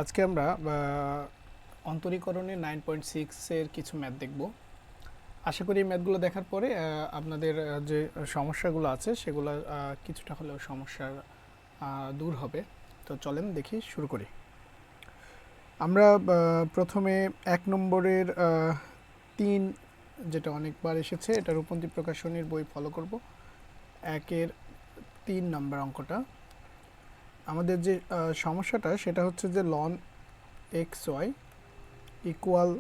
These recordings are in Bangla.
আজকে আমরা অন্তরীকরণে 9.6 এর কিছু ম্যাথ দেখব। আশা করি এই ম্যাথগুলো দেখার পরে আপনাদের যে সমস্যাগুলো আছে সেগুলো কিছুটা হলেও সমস্যার দূর হবে। তো চলেন দেখি, শুরু করি। আমরা প্রথমে 1 নম্বরের 3, যেটা অনেকবার এসেছে, এটা রূপন্তী প্রকাশনীর বই ফলো করব। 1-এর 3 নম্বর অঙ্কটা, আমাদের যে সমস্যাটা সেটা হচ্ছে যে ln xy equal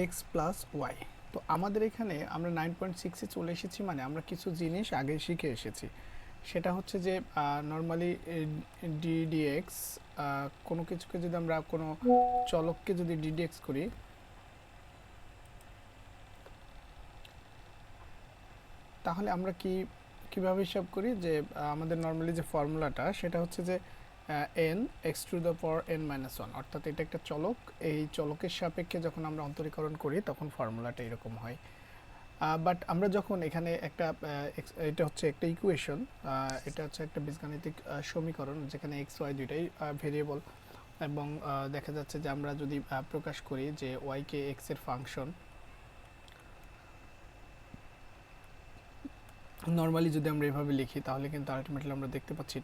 X plus Y. তো আমাদের এখানে আমরা 9.6-এ চলে এসেছি, মানে আমরা কিছু জিনিস আগে শিখে এসেছি। সেটা হচ্ছে যে নর্মালি ডিডিএক্স, কোনো কিছুকে যদি আমরা কোনো চলককে যদি ডিডিএক্স করি, তাহলে আমরা কিভাবে হিসাব করি যে আমাদের নর্মালি যে ফর্মুলাটা সেটা হচ্ছে যে N x to the power N minus one, অর্থাৎ এটা একটা চলক। এই চলকের সাপেক্ষে যখন আমরা অন্তরীকরণ করি তখন ফর্মুলাটা এরকম হয়। বাট আমরা যখন এখানে একটা এটা হচ্ছে একটা ইকুয়েশন, এটা হচ্ছে একটা বীজগাণিতিক সমীকরণ যেখানে এক্স ওয়াই দুইটাই ভেরিয়েবল, এবং দেখা যাচ্ছে যে আমরা যদি প্রকাশ করি যে ওয়াইকে এক্স এর ফাংশন, নর্মালি যদি আমরা এভাবে লিখি তাহলে কিন্তু আলটিমেটলি আমরা দেখতে পাচ্ছি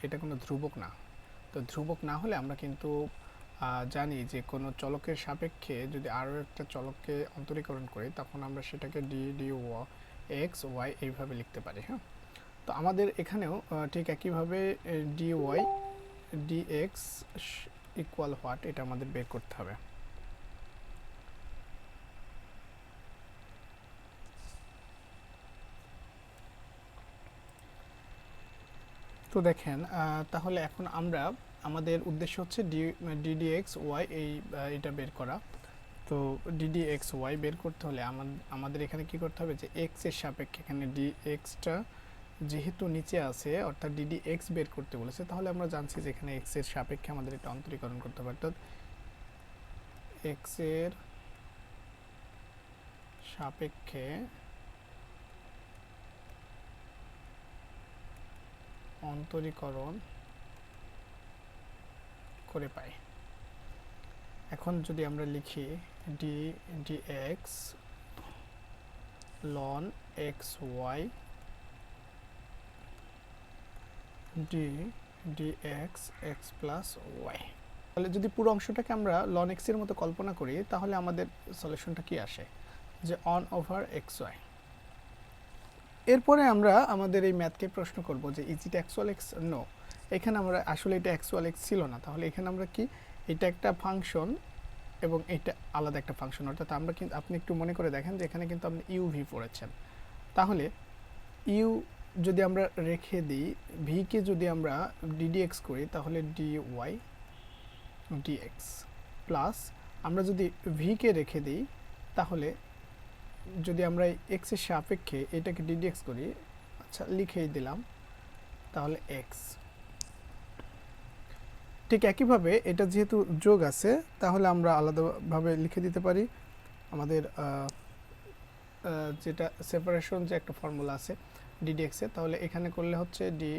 এটা কোনো ধ্রুবক না। তো ধ্রুবক না হলে আমরা কিন্তু জানি যে কোনো চলকের সাপেক্ষে যদি আরও একটা চলককে অন্তরীকরণ করি তখন আমরা সেটাকে ডি এক্স ওয়াই এইভাবে লিখতে পারি। হ্যাঁ, তো আমাদের এখানেও ঠিক একইভাবে D Y D X equal what, এটা আমাদের বের করতে হবে। তো দেখেন, তাহলে এখন আমরা আমাদের উদ্দেশ্য হচ্ছে ডিডিএক্স ওয়াই এটা বের করা। তো ডিডিএক্স ওয়াই বের করতে হলে আমাদের এখানে কি করতে হবে যে এক্স এর সাপেক্ষে, এখানে ডি এক্সটা যেহেতু নিচে আছে অর্থাৎ ডিডি এক্স বের করতে বলেছে, তাহলে আমরা জানছি যে এখানে এক্স এর সাপেক্ষে আমাদের এটা অন্তরীকরণ করতে হবে, অর্থাৎ এক্স এর সাপেক্ষে অন্তরীকরণ করে পাই। এখন যদি আমরা লিখি D D X ln X Y D D X X plus Y, তাহলে যদি পুরো অংশটাকে আমরা লন এক্স এর মতো কল্পনা করি তাহলে আমাদের সলিউশনটা কি আসে যে অন ওভার এক্স ওয়াই। এরপরে আমরা আমাদের এই ম্যাথকে প্রশ্ন করব যে is it actual X? No, এখানে আমরা আসলে এটা অ্যাকচুয়াল এক্স ছিল না, তাহলে এখানে আমরা কি, এটা একটা ফাংশন এবং এটা আলাদা একটা ফাংশন, অর্থাৎ আমরা কিন্তু, আপনি একটু মনে করে দেখেন যে এখানে কিন্তু আপনি ইউ ভি পড়েছেন, তাহলে ইউ যদি আমরা রেখে দিই, ভিকে যদি আমরা ডিডিএক্স করি তাহলে ডি ওয়াই ডিএক্স প্লাস, আমরা যদি ভিকে রেখে দিই তাহলে যদি আমরা এক্স এর সাপেক্ষে এটাকে ডিডিএক্স করি, আচ্ছা লিখেই দিলাম, তাহলে এক্স। ঠিক একইভাবে এটা যেহেতু যোগ আছে তাহলে আমরা আলাদাভাবে লিখে দিতে পারি আমাদের যেটা সেপারেশন যে একটা ফর্মুলা আছে ডিডিএক্স এর, তাহলে এখানে করলে হচ্ছে D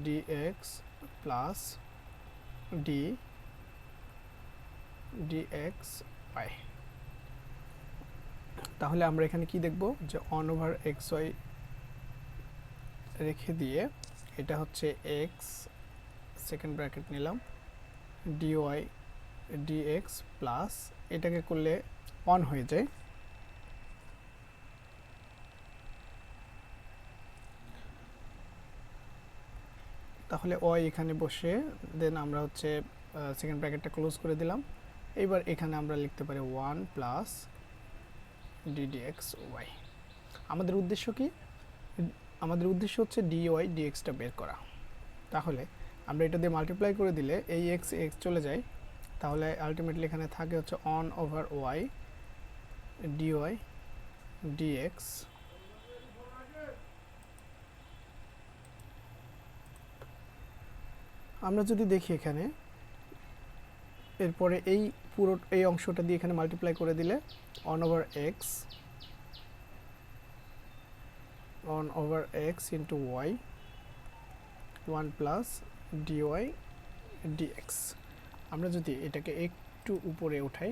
D X plus D D X Y. তাহলে আমরা এখানে কি দেখব যে অন ওভার এক্স ওয়াই রেখে দিয়ে এটা হচ্ছে এক্স সেকেন্ড ব্র্যাকেট নিলাম ডিওয়াই ডিএক্স প্লাস, এটাকে করলে অন হয়ে যায়, তাহলে ওয়াই এখানে বসে দেন আমরা হচ্ছে সেকেন্ড ব্র্যাকেটটা ক্লোজ করে দিলাম। এবার এখানে আমরা লিখতে পারি 1 প্লাস ডিডিএক্স ওয়াই। আমাদের উদ্দেশ্য কি? আমাদের উদ্দেশ্য হচ্ছে ডিওয়াই ডিএক্সটা বের করা। তাহলে আমরা এটা দিয়ে মাল্টিপ্লাই করে দিলে এই এক্স এক্স চলে যায়, তাহলে আলটিমেটলি এখানে থাকে হচ্ছে one over Y D Y D X আমরা যদি দেখি এখানে এরপরে পুরো এই অংশটা দিয়ে এখানে মাল্টিপ্লাই করে দিলে one over X into Y 1 plus D Y D X. আমরা যদি এটাকে একটু উপরে উঠাই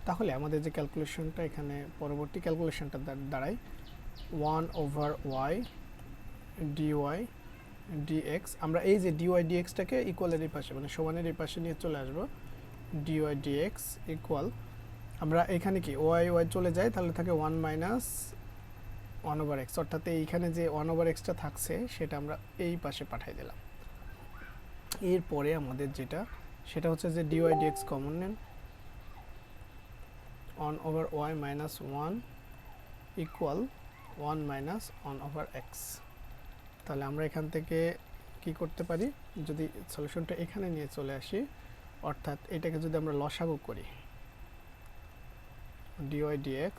তাহলে আমাদের যে ক্যালকুলেশনটা এখানে পরবর্তী ক্যালকুলেশনটা দাঁড়ায় 1/y dy dx। আমরা এই যে dy dxটাকে ইকুয়ালের এই পাশে মানে সমানের এই পাশে নিয়ে চলে আসবো। dy dx ইকুয়াল, আমরা এখানে কি y চলে যায় তাহলে থাকে 1 মাইনাস 1/x, অর্থাৎ এইখানে যে 1/xটা থাকছে সেটা আমরা এই পাশে পাঠিয়ে দিলাম। এরপরে আমাদের যেটা সেটা হচ্ছে যে dy dx কমন নেন, 1/y minus 1 equal 1 minus 1/x। তাহলে আমরা এখান থেকে কি করতে পারি, যদি সলিউশনটা এখানে নিয়ে চলে আসি, অর্থাৎ এটাকে যদি আমরা লসাগু করি dy dx,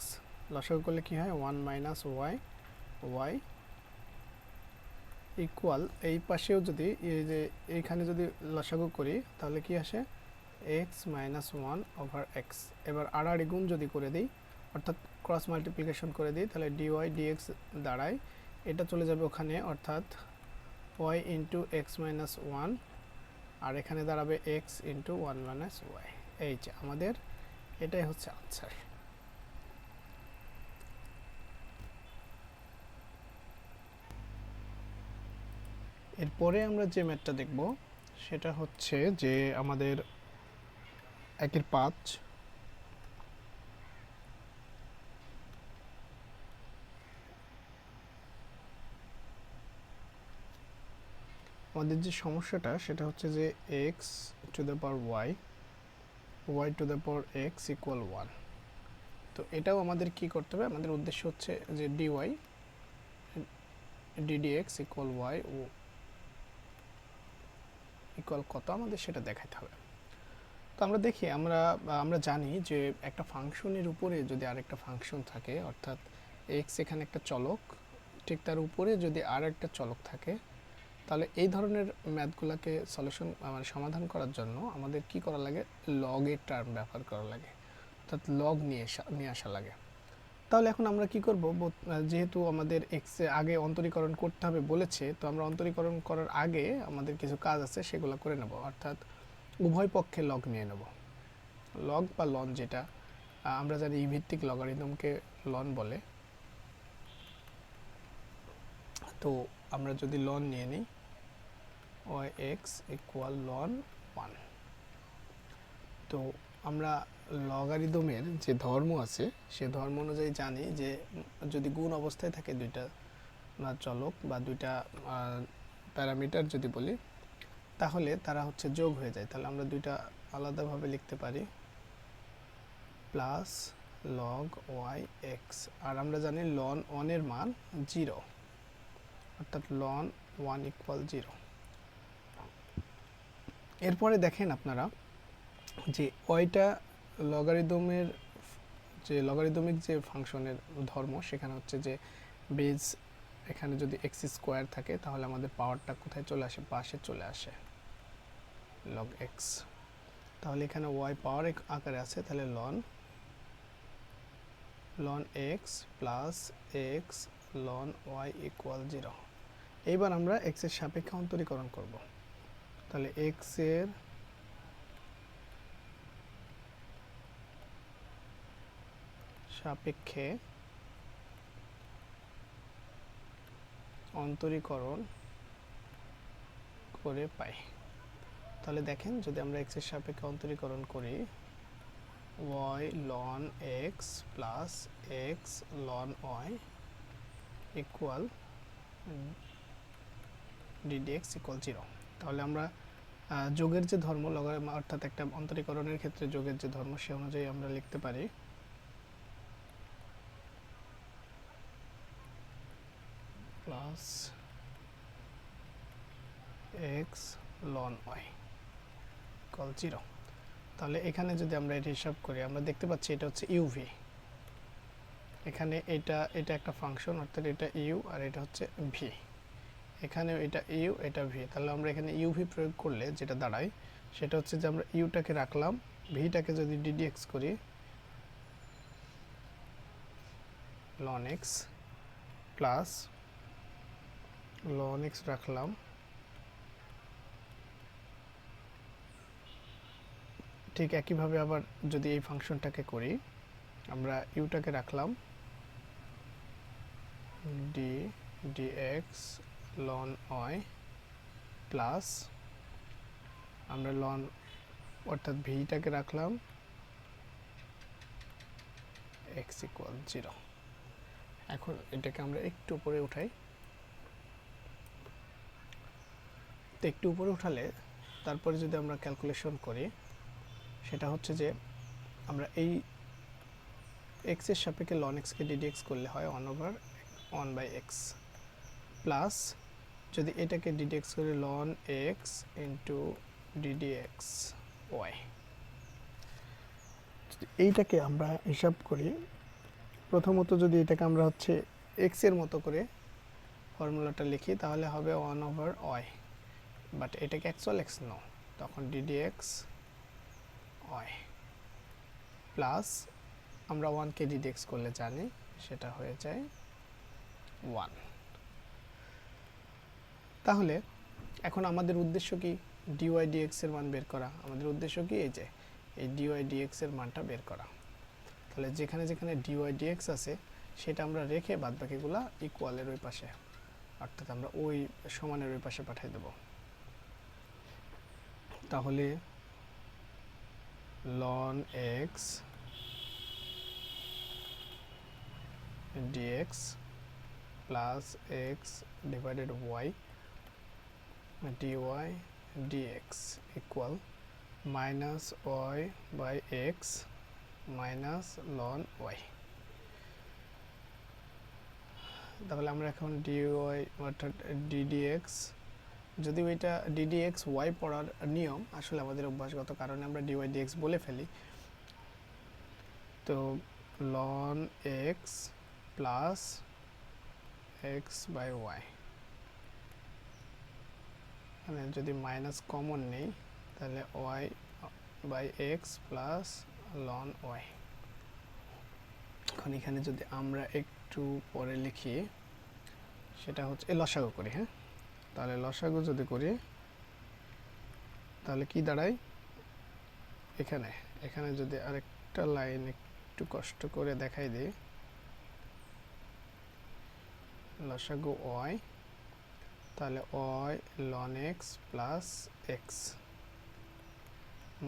লসাগু করলে কি হয় 1 মাইনাস y ইকুয়াল, এই পাশেও যদি এই যে এইখানে যদি লসাগু করি তাহলে কি আসে x মাইনাস 1/x। এবার আড়াআড়ি গুণ যদি করে দিই অর্থাৎ ক্রস মাল্টিপ্লিকেশন করে দিই তাহলে dy dx দাঁড়ায়, এটা চলে যাবে ওখানে অর্থাৎ y ইন্টু x মাইনাস 1 আর এখানে দাঁড়াবে x ইন্টু 1 মাইনাস y। এই যে আমাদের এটাই হচ্ছে আনসার। এরপরে আমরা যে ম্যাথটা দেখব সেটা হচ্ছে যে আমাদের 1/5 আমাদের যে সমস্যাটা সেটা হচ্ছে যে x to the power y to the power x equal 1। তো এটাও আমাদের কি করতে হবে, আমাদের উদ্দেশ্য হচ্ছে যে dy ddx ইকুয়াল y ও ইকুয়াল কত আমাদের সেটা দেখাতে হবে। তো আমরা দেখি আমরা জানি যে একটা ফাংশনের উপরে যদি আরেকটা ফাংশন থাকে, অর্থাৎ x এখানে একটা চলক, ঠিক তার উপরে যদি আর একটা চলক থাকে, তাহলে এই ধরনের ম্যাথগুলোকে সলিউশন মানে সমাধান করার জন্য আমাদের কি করা লাগে, লগের টার্ম ব্যবহার করা লাগে, অর্থাৎ লগ নিয়ে আসা লাগে। তাহলে এখন আমরা কি করব, যেহেতু আমাদের এক্স এ আগে অন্তরীকরণ করতে হবে বলেছে, তো আমরা অন্তরীকরণ করার আগে আমাদের কিছু কাজ আছে সেগুলো করে নেব, অর্থাৎ উভয় পক্ষে লগ নিয়ে নেব। লগ বা লন, যেটা আমরা জানি ই ভিত্তিক লগারিদমকে লন বলে। তো আমরা যদি লন নিয়ে নিই y(x) ইকুয়াল লন 1, তো আমরা লগারিদমের যে ধর্ম আছে সে ধর্ম অনুযায়ী জানি যে যদি গুণ অবস্থায় থাকে দুইটা চলক বা দুইটা প্যারামিটার যদি বলি, তাহলে তারা হচ্ছে যোগ হয়ে যায়। তাহলে আমরা দুইটা আলাদাভাবে লিখতে পারি, প্লাস লগ y(x), আর আমরা জানি লন 1 এর মান 0, অর্থাৎ লন 1 ইকুয়াল 0। এরপরে দেখেন আপনারা যে ওইটা লগারিদমের যে লগারিদমিক যে ফাংশনের ধর্ম, সেখানে হচ্ছে যে বেজ এখানে যদি এক্স স্কোয়ার থাকে তাহলে আমাদের পাওয়ারটা কোথায় চলে আসে, পাশে চলে আসে লগ এক্স। তাহলে এখানে ওয়াই পাওয়ার আকারে আছে, তাহলে ln X plus X ln Y equal 0। এইবার আমরা এক্স এর সাপেক্ষে অন্তরীকরণ করব। তাহলে এক্স এর সাপেক্ষে অন্তরীকরণ করে পাই। তাহলে দেখেন যদি আমরা এক্স এর সাপেক্ষে অন্তরীকরণ করি, y ln x plus x ln y equal ddx equal 0। তাহলে আমরা যোগের যে ধর্ম অর্থাৎ একটা অন্তরীকরণের ক্ষেত্রে যোগের যে ধর্ম সে অনুযায়ী আমরা লিখতে পারি plus x ln y equal 0। তাহলে এখানে যদি আমরা এটা হিসাব করি আমরা দেখতে পাচ্ছি এটা হচ্ছে ইউভি, এখানে এটা একটা ফাংশন, অর্থাৎ এটা ইউ আর এটা হচ্ছে ভি, এখানে এটা ইউ এটা ভি। তাহলে আমরা এখানে ইউভি প্রয়োগ করলে যেটা দাঁড়ায় সেটা হচ্ছে যে আমরা ইউটাকে রাখলাম, ভিটাকে যদি ডিডিএক্স করি ln X plus ln X রাখলাম ঠিক একইভাবে আবার যদি এই ফাংশনটাকে করি, আমরা ইউটাকে রাখলাম D D X ln Y plus আমরা লন অর্থাৎ ভিটাকে রাখলাম এক্স ইকুয়াল 0। এখন এটাকে আমরা একটু উপরে উঠাই। তো একটু উপরে উঠালে তারপরে যদি আমরা ক্যালকুলেশন করি, সেটা হচ্ছে যে আমরা এই এক্স এর সাপেক্ষে লন এক্সকে ডিডিএক্স করলে হয় 1/1/x প্লাস যদি এটাকে ডিডিএক্স করি ln X into D D X Y. এইটাকে আমরা হিসাব করি, প্রথমত যদি এটাকে আমরা হচ্ছে এক্স এর মতো করে ফর্মুলাটা লিখি তাহলে হবে 1/y, বাট এটাকে অ্যাকচুয়াল এক্স নো, তখন ডিডিএক্স ওয়াই প্লাস আমরা 1কে ডিডিএক্স করলে জানি সেটা হয়ে যায় 1। তাহলে এখন আমাদের উদ্দেশ্য কি? ডিওয়াই ডিএক্স এর মান বের করা। আমাদের উদ্দেশ্য কি? এই যে এই ডিওয়াই ডিএক্স এর মানটা বের করা। তাহলে যেখানে যেখানে ডিওয়াই ডিএক্স আছে সেটা আমরা রেখে বাদবাকিগুলা ইকুয়ালের ওই পাশে, অর্থাৎ আমরা ওই সমানের ওই পাশে পাঠিয়ে দেব। তাহলে ln X dx plus x divided y dy dx equal minus y by x minus ln y। তাহলে আমরা এখন dy অর্থাৎ ddx, যদিও এটা ddx y পড়ার নিয়ম, আসলে আমাদের অভ্যাসগত কারণে আমরা dy dx বলে ফেলি। তো ln x plus X by Y, মানে যদি মাইনাস কমন নেই তাহলে Y by X plus ln Y. এখন এখানে যদি আমরা একটু পরে লিখি, সেটা হচ্ছে লসাগু করি। হ্যাঁ, তাহলে লসাগু যদি করি তাহলে কি দাঁড়ায়, এখানে এখানে যদি আরেকটা লাইন একটু কষ্ট করে দেখাই দিই, লসাগু ওয়াই, তাহলে Y ln X plus X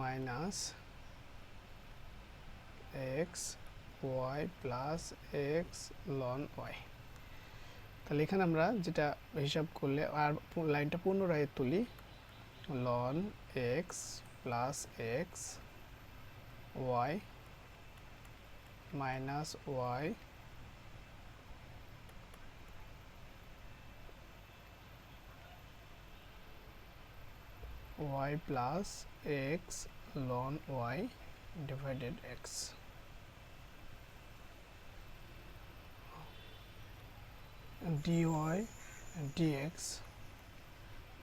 minus X Y plus X ln Y. তাহলে এখানে আমরা যেটা হিসাব করলে আর লাইনটা পুনরায় তুলি, ln X plus X Y minus Y y plus x ln y divided x। dy dx,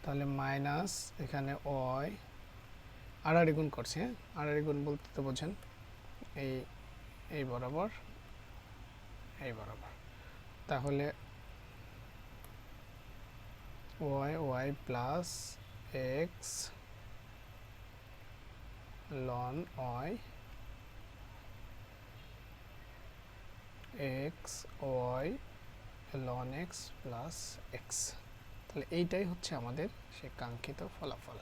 তাহলে মাইনাস এখানে y আড়াআড়ি গুণ করছে। হ্যাঁ, আড়াআড়ি গুণ বলতে তো বোঝেন এই বরাবর এই বরাবর, তাহলে y plus x ln y x y ln x plus x। তাহলে এইটাই হচ্ছে আমাদের সেই কাঙ্ক্ষিত ফলাফল।